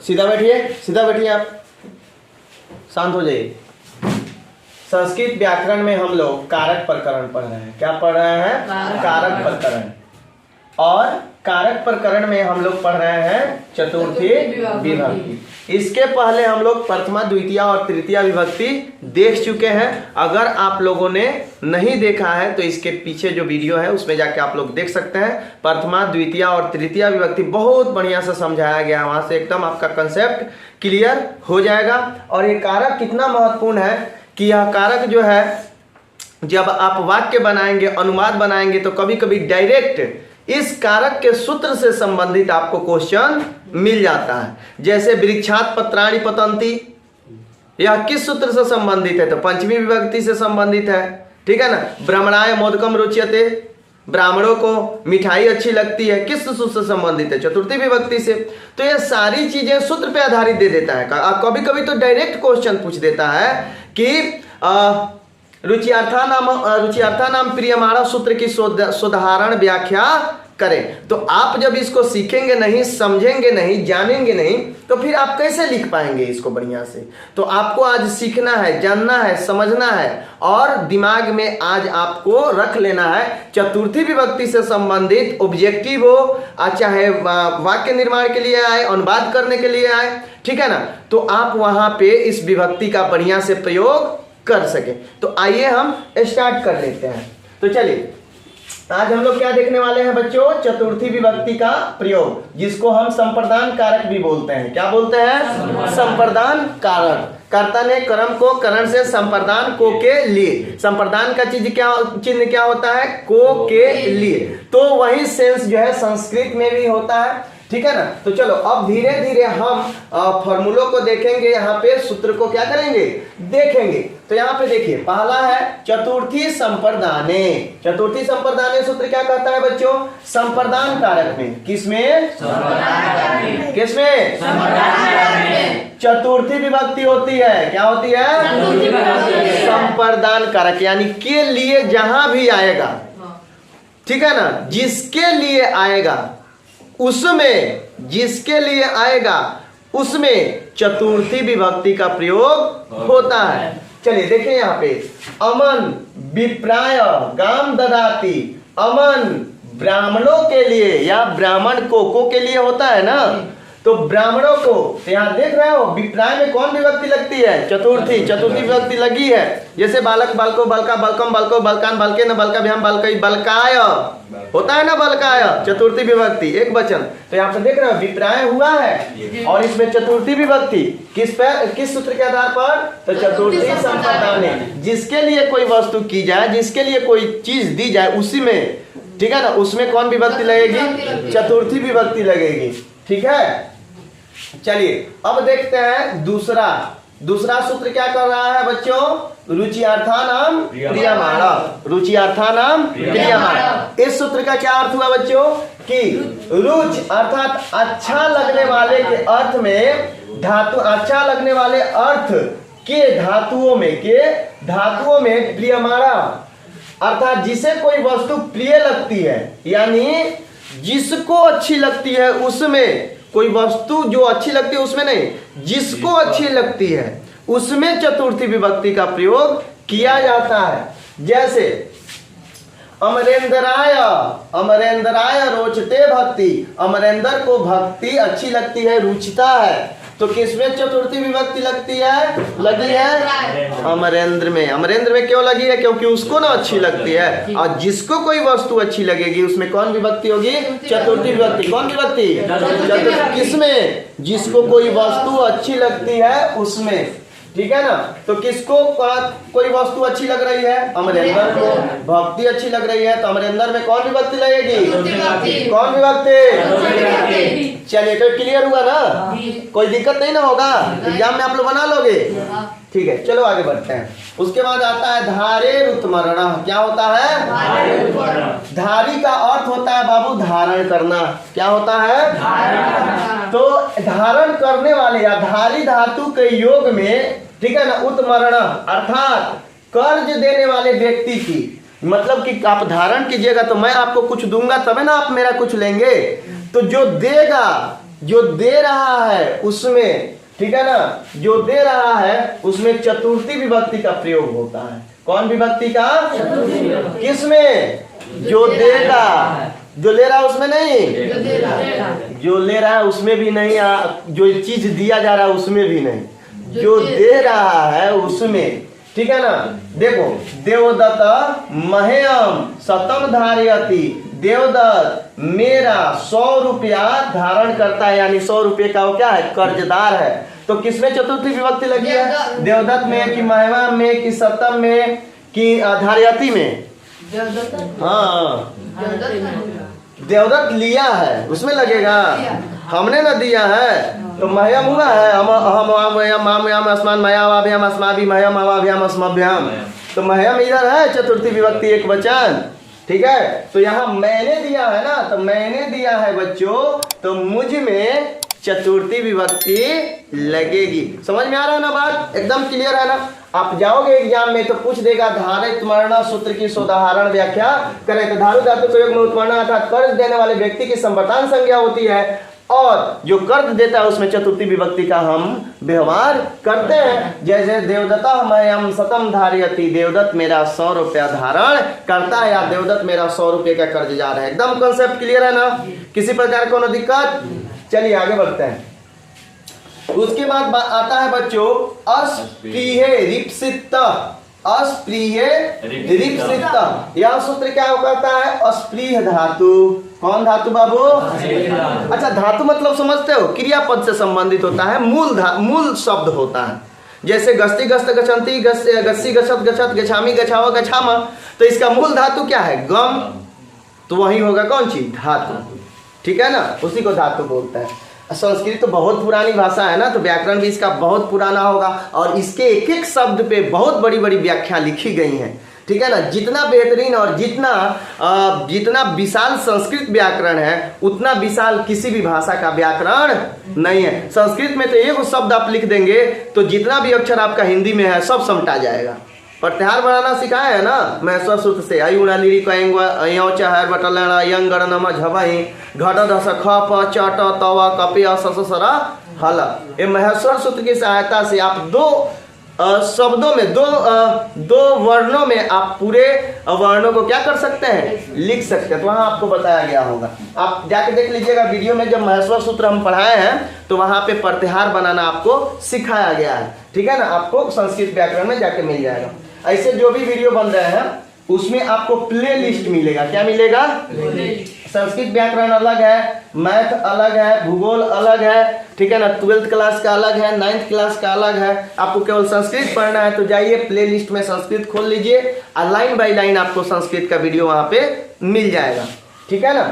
सीधा बैठिए, सीधा बैठिए, आप शांत हो जाइए। संस्कृत व्याकरण में हम लोग कारक प्रकरण पढ़ रहे हैं। क्या पढ़ रहे हैं? कारक प्रकरण। और कारक प्रकरण में हम लोग पढ़ रहे हैं चतुर्थी विभक्ति। इसके पहले हम लोग प्रथमा, द्वितीया और तृतीया विभक्ति देख चुके हैं। अगर आप लोगों ने नहीं देखा है तो इसके पीछे जो वीडियो है उसमें जाके आप लोग देख सकते हैं। प्रथमा, द्वितीया और तृतीया विभक्ति बहुत बढ़िया से समझाया गया है, वहां से एकदम आपका कंसेप्ट क्लियर हो जाएगा। और ये कारक कितना महत्वपूर्ण है कि यह कारक जो है जब आप वाक्य बनाएंगे, अनुवाद बनाएंगे तो कभी कभी डायरेक्ट इस कारक के सूत्र से संबंधित आपको क्वेश्चन मिल जाता है। जैसे वृक्षात पत्राणि पतंती, यह किस सूत्र से संबंधित है? तो पंचमी विभक्ति से संबंधित है, ठीक है ना। ब्राह्मणाय मोदकम रुच्यते, ब्राह्मणों को मिठाई अच्छी लगती है, किस सूत्र से संबंधित है? चतुर्थी विभक्ति से। तो ये सारी चीजें सूत्र पे आधारित दे देता है। कभी कभी तो डायरेक्ट क्वेश्चन पूछ देता है कि रुचियार्था नाम प्रियमाणा सूत्र की सुधारण व्याख्या करें। तो आप जब इसको सीखेंगे नहीं, समझेंगे नहीं, जानेंगे नहीं, तो फिर आप कैसे लिख पाएंगे इसको बढ़िया से? तो आपको आज सीखना है, जानना है, समझना है और दिमाग में आज आपको रख लेना है चतुर्थी विभक्ति से संबंधित ऑब्जेक्टिव हो, चाहे वाक्य निर्माण के लिए आए, अनुवाद करने के लिए आए, ठीक है ना। तो आप वहां पे इस विभक्ति का बढ़िया से प्रयोग कर सके। तो आइए हम स्टार्ट कर लेते हैं। तो चलिए आज हम लोग क्या देखने वाले हैं बच्चों? चतुर्थी विभक्ति का प्रयोग, जिसको हम संप्रदान कारक भी बोलते हैं। क्या बोलते हैं? संप्रदान कारक। कर्ता ने कर्म को करण से संप्रदान को के लिए, संप्रदान का चिन्ह क्या होता है? को के लिए। तो वही सेंस जो है संस्कृत में भी होता है, ठीक है ना। तो चलो अब धीरे धीरे हम फॉर्मूलों को देखेंगे, यहाँ पे सूत्र को क्या करेंगे? देखेंगे। तो यहाँ पे देखिए, पहला है चतुर्थी संप्रदाने। चतुर्थी संप्रदाने सूत्र क्या कहता है बच्चों? संप्रदान कारक में। किसमें? किसमें? चतुर्थी विभक्ति होती है। क्या होती है? संप्रदान कारक, यानी के लिए जहां भी आएगा, ठीक है ना, जिसके लिए आएगा उसमें, जिसके लिए आएगा उसमें चतुर्थी विभक्ति का प्रयोग होता है। चलिए देखिए यहाँ पे, अमन विप्राय गाम ददाती। अमन ब्राह्मणों के लिए या ब्राह्मण को के लिए होता है ना। तो ब्राह्मणों को, तो यहाँ देख रहे हो विप्राय में कौन विभक्ति लगती है? चतुर्थी। चतुर्थी विभक्ति लगी है। जैसे बालक बालको बलका बलकम बलको बलकान बलके न बलका भ्याम बलकई बलकाय होता है ना, बलकाय चतुर्थी विभक्ति एक वचन। तो यहाँ पे देख रहे हो विप्राय हुआ है और इसमें चतुर्थी विभक्ति किस सूत्र के आधार पर? तो चतुर्थी संप्रदाने। जिसके लिए कोई वस्तु की जाए, जिसके लिए कोई चीज दी जाए, उसी में, ठीक है ना, उसमें कौन विभक्ति लगेगी? चतुर्थी विभक्ति लगेगी, ठीक है। चलिए अब देखते हैं दूसरा सूत्र क्या कर रहा है बच्चों? रुचियार्थानाम प्रियमाणा। रुचियार्थानाम प्रियमाणा, इस सूत्र का क्या अर्थ हुआ बच्चों? कि रुच अर्थात अच्छा लगने वाले के अर्थ में धातु, अच्छा लगने वाले अर्थ के धातुओं में प्रियमाणा अर्थात जिसे कोई वस्तु प्रिय लगती है, यानी जिसको अच्छी लगती है उसमें, कोई वस्तु जो अच्छी लगती है उसमें नहीं, जिसको अच्छी लगती है उसमें चतुर्थी विभक्ति का प्रयोग किया जाता है। जैसे अमरेंद्राय, अमरेंद्राय रोचते भक्ति। अमरेंद्र को भक्ति अच्छी लगती है, रुचिता है। तो किसमें चतुर्थी विभक्ति लगती है? लगी है अमरेंद्र में। अमरेंद्र में क्यों लगी है? क्योंकि उसको ना अच्छी लगती है। और जिसको कोई वस्तु अच्छी लगेगी उसमें कौन विभक्ति होगी? चतुर्थी विभक्ति। कौन विभक्ति? चतुर्थी। किसमें? जिसको कोई वस्तु अच्छी लगती है उसमें, ठीक है ना। तो किसको कोई वस्तु अच्छी लग रही है? अमरेंद्र को भक्ति अच्छी लग रही है, तो अमरेंद्र में कौन विभक्ति लगेगी? कौन विभक्ति? चलिए तो क्लियर हुआ ना, कोई दिक्कत नहीं ना होगा, एग्जाम में आप लोग बना लोगे, ठीक है। चलो आगे बढ़ते हैं। उसके बाद आता है धारे रुतमरण। क्या होता है? धारी का अर्थ होता है बाबू धारण करना। क्या होता है? तो धारण करने वाले या धारी धातु के योग में, ठीक है ना, उत्मरण अर्थात कर्ज देने वाले व्यक्ति की, मतलब कि आप धारण कीजिएगा तो मैं आपको कुछ दूंगा तभी ना आप मेरा कुछ लेंगे। तो जो देगा, जो दे रहा है उसमें, ठीक है ना, जो दे रहा है उसमें चतुर्थी विभक्ति का प्रयोग होता है। कौन विभक्ति का? किसमें? जो देगा, जो ले रहा है उसमें नहीं, जो ले रहा है उसमें भी नहीं, जो चीज दिया जा रहा है उसमें भी नहीं, जो दे रहा है उसमें, ठीक है ना। देखो, देवदत्त मह्यम शतम धारयति, देवदत्त मेरा 100 रुपया धारण करता है, यानी 100 रुपये का वो क्या है? कर्जदार है। तो किसमें चतुर्थी विभक्ति लगी है? देवदत्त में कि मह्यम में कि शतम में कि धारयति में? हाँ, देवदत्त लिया है उसमें लगेगा, हमने ना दिया है। तो मह्यम हुआ है, हम अस्मान मयावाभ्याम अस्माभि मह्यम अवाभ्याम अस्मभ्याम, तो मह्यम इधर है चतुर्थी विभक्ति एक वचन, ठीक है। तो यहाँ मैंने दिया है ना, तो मैंने दिया है बच्चों, तो मुझ में चतुर्थी विभक्ति लगेगी। समझ में आ रहा है ना बात? एकदम क्लियर है ना? आप जाओगे एग्जाम में तो पूछ देगा धारित मरणा सूत्र की सोदाहरण व्याख्या करें, तो धातु धातु प्रयोग में उत्मरणा अर्थात कर्ज देने वाले व्यक्ति की संवर्तन संज्ञा होती है, और जो कर्ज देता है उसमें चतुर्थी विभक्ति का हम व्यवहार करते हैं। जैसे देवदत्ता मह्यम शतम धारयति, देवदत्त मेरा 100 रुपया धारण करता है, या देवदत्त मेरा 100 रुपये का कर्जदार है। एकदम कॉन्सेप्ट क्लियर है ना? किसी प्रकार कोनो दिक्कत? चलिए आगे बढ़ते हैं। उसके बाद आता है बच्चों अस्प्रिय रिप्सित, अस्प्रिय रिप्सित। यह सूत्र क्या करता है? अस्प्रिय धातु। कौन धातु बाबू? अच्छा, धातु मतलब समझते हो? क्रियापद से संबंधित होता है, मूल शब्द होता है। जैसे गस्ती गस्त गच्छन्ति, गस्सी गच्छत गच्छत, गच्छामि गच्छाव गच्छाम, तो इसका मूल धातु क्या है? गम। तो वही होगा कौन चीज? धातु, ठीक है ना, उसी को धातु बोलते हैं। संस्कृत तो बहुत पुरानी भाषा है ना, तो व्याकरण भी इसका बहुत पुराना होगा, और इसके एक एक शब्द पे बहुत बड़ी बड़ी व्याख्या लिखी गई हैं, ठीक है ना। जितना बेहतरीन और जितना विशाल संस्कृत व्याकरण है, उतना विशाल किसी भी भाषा का व्याकरण नहीं है। संस्कृत में तो एक शब्द आप लिख देंगे तो जितना भी अक्षर आपका हिंदी में है सब समटा जाएगा। प्रत्याहार बनाना सिखाया है ना महेश्वर सूत्र से, अयुणा लिरी कएंग चाहर बटलना यंग गणनमा झबही घट दस ख प चट तवा कपि ससरा हल। ये महेश्वर सूत्र की सहायता से आप दो शब्दों में दो वर्णों में आप पूरे वर्णों को क्या कर सकते हैं? लिख सकते हैं। तो वहाँ आपको बताया गया होगा, आप जाके देख लीजिएगा वीडियो में, जब महेश्वर सूत्र हम पढ़ाए हैं तो वहाँ पे प्रत्याहार बनाना आपको सिखाया गया है, ठीक है ना। आपको संस्कृत व्याकरण में जाके मिल जाएगा। ऐसे जो भी वीडियो बन रहे हैं उसमें आपको प्ले लिस्ट मिलेगा। क्या मिलेगा? संस्कृत व्याकरण अलग है, मैथ अलग है, भूगोल अलग है, ठीक है ना, 12th क्लास का अलग है, 9th क्लास का अलग है। आपको केवल संस्कृत पढ़ना है तो जाइए प्ले लिस्ट में संस्कृत खोल लीजिए, और लाइन बाय लाइन आपको संस्कृत का वीडियो वहां पे मिल जाएगा, ठीक है ना।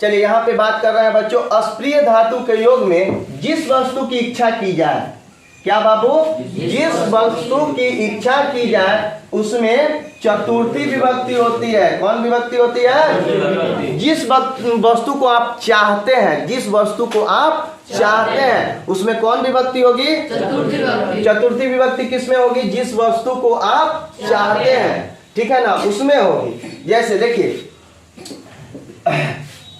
चलिए यहाँ पे बात कर रहे हैं बच्चों, अस्प्रिय धातु के योग में जिस वस्तु की इच्छा की जाए, क्या बाबू? जिस वस्तु की इच्छा की जाए उसमें चतुर्थी विभक्ति होती है। कौन विभक्ति होती है? जिस वस्तु को आप चाहते हैं, जिस वस्तु को आप चाहते हैं उसमें कौन विभक्ति होगी? चतुर्थी विभक्ति किसमें होगी? जिस वस्तु को आप चाहते हैं, ठीक है ना, उसमें होगी। जैसे देखिए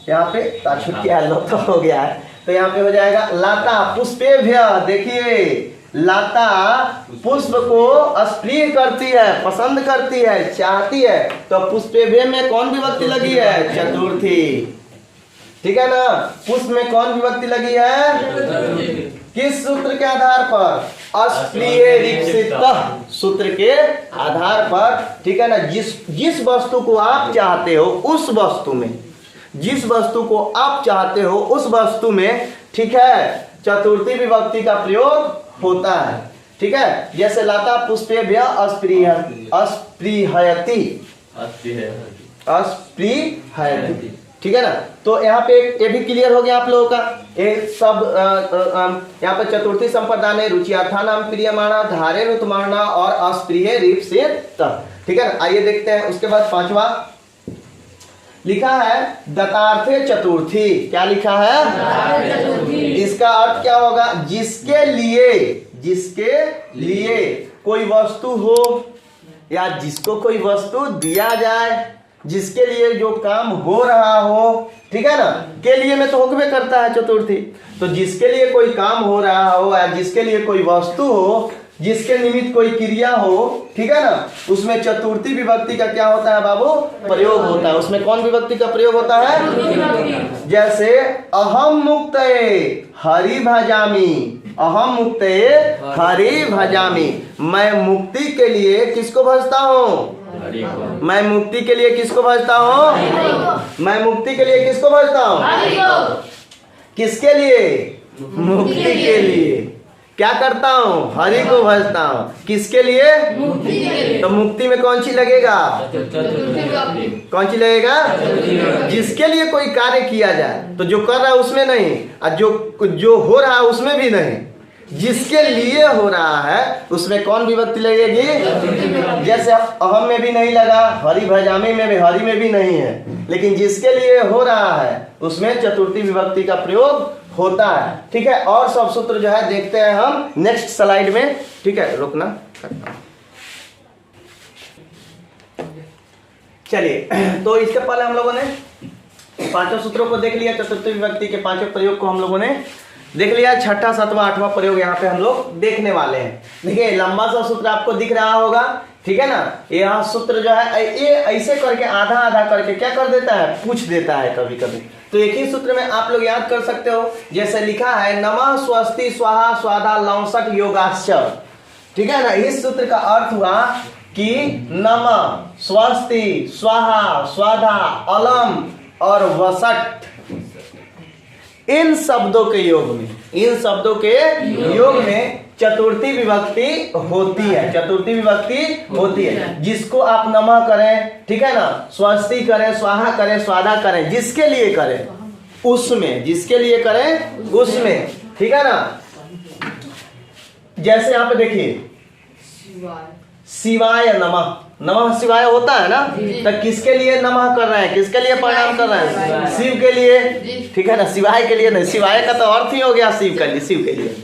यहाँ पे तो हो गया है, तो यहाँ पे हो जाएगा लाता पुष्पेभ्य। देखिए लाता पुष्प को अस्प्रिय करती है, पसंद करती है, चाहती है, तो पुष्पेभ्य में कौन विभक्ति लगी है? चतुर्थी, ठीक है ना। पुष्प में कौन विभक्ति लगी है? किस सूत्र के आधार पर? अस्प्रिय रिप्सित सूत्र के आधार पर, ठीक है ना। जिस वस्तु को आप चाहते हो उस वस्तु में, जिस वस्तु को आप चाहते हो उस वस्तु में, ठीक है, चतुर्थी विभक्ति का प्रयोग होता है, ठीक है। जैसे लाता पुष्पेभ्य अस्पृहयति, ठीक है ना। तो यहाँ पे ये भी क्लियर हो गया आप लोगों का। ये सब यहाँ पे चतुर्थी संप्रदान है, रुचियार्थानाम प्रियमाणा, धारे ऋतुमाणा और अस्प्रिय रिप्सित, ठीक है ना। आइए देखते हैं। उसके बाद पांचवा लिखा है दतार्थे चतुर्थी। क्या लिखा है? इसका अर्थ क्या होगा? जिसके लिए कोई वस्तु हो या जिसको कोई वस्तु दिया जाए, जिसके लिए जो काम हो रहा हो, ठीक है ना, के लिए में तो होकबे करता है चतुर्थी। तो जिसके लिए कोई काम हो रहा हो या जिसके लिए कोई वस्तु हो, जिसके निमित्त कोई क्रिया हो, ठीक है ना, उसमें चतुर्थी विभक्ति का क्या होता है बाबू? प्रयोग होता है। उसमें कौन विभक्ति का प्रयोग होता है? जैसे अहम मुक्तये हरि भजामि, अहम मुक्तये हरि भजामि, मैं मुक्ति के लिए किसको भजता हूँ? मैं मुक्ति के लिए किसको भजता हूँ? मैं मुक्ति के लिए किसको भजता हूँ? किसके लिए? मुक्ति के लिए। क्या करता हूँ? हरि को भजता हूँ। किसके लिए? मुक्ति के लिए। तो मुक्ति में कौन सी लगेगा? कौन सी लगेगा? जिसके लिए कोई कार्य किया जाए, तो जो कर रहा है उसमें नहीं, और जो हो रहा है उसमें भी नहीं, जिसके लिए हो रहा है उसमें कौन विभक्ति लगेगी? जैसे अहम में भी नहीं लगा, हरि भजामी में भी, हरि में भी नहीं है, लेकिन जिसके लिए हो रहा है उसमें चतुर्थी विभक्ति का प्रयोग होता है। ठीक है, और सब सूत्र जो है देखते हैं हम नेक्स्ट स्लाइड में। ठीक है, रुकना। चलिए, तो इसके पहले हम लोगों ने पांचों सूत्रों को देख लिया, चतुर्थी विभक्ति के पांचों प्रयोग को हम लोगों ने देख लिया। छठा, सातवां, आठवां प्रयोग यहाँ पे हम लोग देखने वाले हैं। देखिए, लंबा सा सूत्र आपको दिख रहा होगा, ठीक है ना। यह सूत्र जो है ये ऐसे करके आधा आधा करके क्या कर देता है? पूछ देता है कभी कभी। तो एक ही सूत्र में आप लोग याद कर सकते हो। जैसे लिखा है नमः स्वस्ति स्वाहा स्वाधा लौसट योगाश्च, ठीक है ना। इस सूत्र का अर्थ हुआ कि नमः, स्वस्ति, स्वाहा, स्वाधा, अलम और वसट, इन शब्दों के योग में, इन शब्दों के योग में चतुर्थी विभक्ति होती है। चतुर्थी विभक्ति होती है। जिसको आप नमः करें, ठीक है ना, स्वस्ति करें, स्वाहा करें, स्वाधा करें, जिसके लिए करें उसमें, जिसके लिए करें उसमें, ठीक है ना। जैसे यहाँ पे देखिए शिवाय नमः, नमः शिवाय होता है ना, तो किसके लिए नमः कर रहे हैं? किसके लिए प्रणाम कर रहे हैं? शिव के लिए, ठीक है ना। शिवाय के लिए नहीं, शिवाय का तो अर्थ ही हो गया शिव के लिए, शिव के लिए,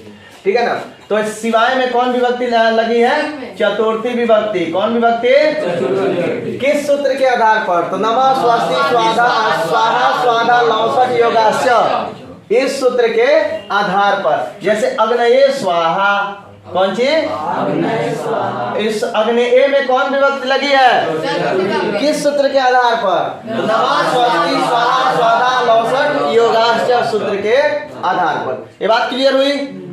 ठीक है ना। तो शिवाय में कौन विभक्ति लगी है? चतुर्थी विभक्ति। कौन विभक्ति? किस सूत्र के आधार पर? तो नमः स्वस्ति स्वाधा स्वाहा स्वाधा लौसट योगाश्च, इस सूत्र के आधार पर। जैसे अग्नये स्वाहा, कौन सी? इस अग्नि में कौन विभक्ति लगी है? किस सूत्र के आधार पर? नमः स्वस्ति स्वाहा स्वाधा लौसट योगाश्च सूत्र के आधार पर। ये बात क्लियर हुई?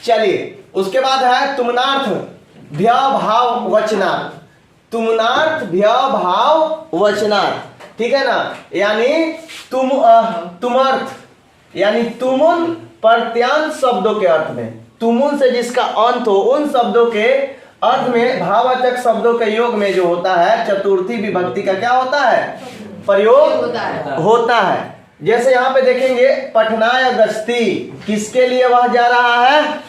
चलिए, उसके बाद है तुमनार्थ भ्य भाव वचनार्थ। तुमनार्थ भ्य भाव वचनार्थ, ठीक है ना। यानी तुमर्थ, यानी तुमुन प्रत्यांत शब्दों के अर्थ में, तुमुन से जिसका अंत हो उन शब्दों के अर्थ में भाववाचक शब्दों के योग में जो होता है चतुर्थी विभक्ति का क्या होता है? प्रयोग होता है। जैसे यहाँ पे देखेंगे पठनाय गस्ती, किसके लिए वह जा रहा है?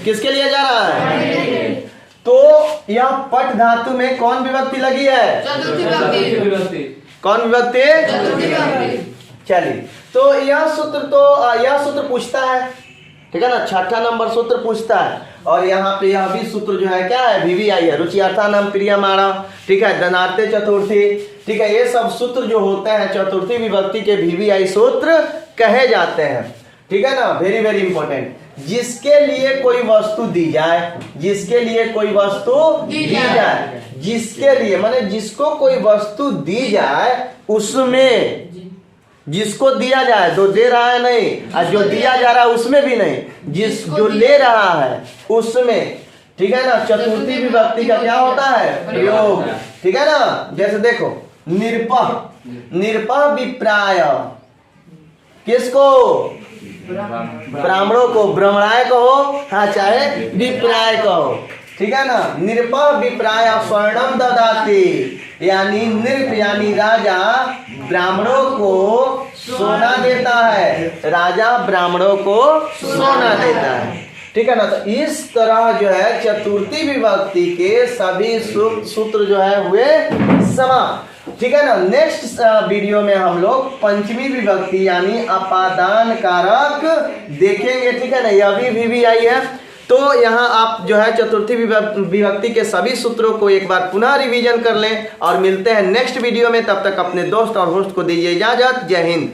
किसके लिए जा रहा है? तो यह पठ धातु में कौन विभक्ति लगी है? कौन विभक्ति? चलिए, तो यह सूत्र पूछता है, ठीक है ना। छठा नंबर सूत्र पूछता है, और यहाँ पे यह भी सूत्र जो है क्या है? VVI है, रुचियार्थानाम प्रियमाणा, ठीक है, दनार्थे चतुर्थी, ठीक है। ये सब सूत्र जो होते हैं चतुर्थी विभक्ति के VVI सूत्र कहे जाते हैं, ठीक है ना। Very very important. जिसके लिए कोई वस्तु दी जाए, जिसके लिए कोई वस्तु दी जाए, जिसके लिए माने जिसको कोई वस्तु दी जाए उसमें, जिसको दिया जाए, जो दे रहा है नहीं, और जो दिया जा रहा है उसमें भी नहीं, जो ले रहा है उसमें, ठीक है ना। चतुर्थी विभक्ति का क्या होता है? प्रयोग, ठीक है ना। जैसे देखो निरपः, निरपः विप्राय, किसको? ब्राह्मणों को, ब्रह्मणाय कहो, हाँ, चाहे विप्राय कहो, ठीक है ना। निरपः विप्राय स्वर्णम ददाति, यानी नृप यानी राजा ब्राह्मणों को सोना देता है, राजा ब्राह्मणों को सोना देता है, ठीक है ना। तो इस तरह जो है चतुर्थी विभक्ति के सभी सूत्र जो है हुए समाप्त, ठीक है ना। नेक्स्ट वीडियो में हम लोग पंचमी विभक्ति यानी अपादान कारक देखेंगे, ठीक है ना। यह भी VVI है। तो यहाँ आप जो है चतुर्थी विभक्ति के सभी सूत्रों को एक बार पुनः रिवीजन कर लें और मिलते हैं नेक्स्ट वीडियो में। तब तक अपने दोस्त और होस्ट को दीजिए इजाजत। जय हिंद।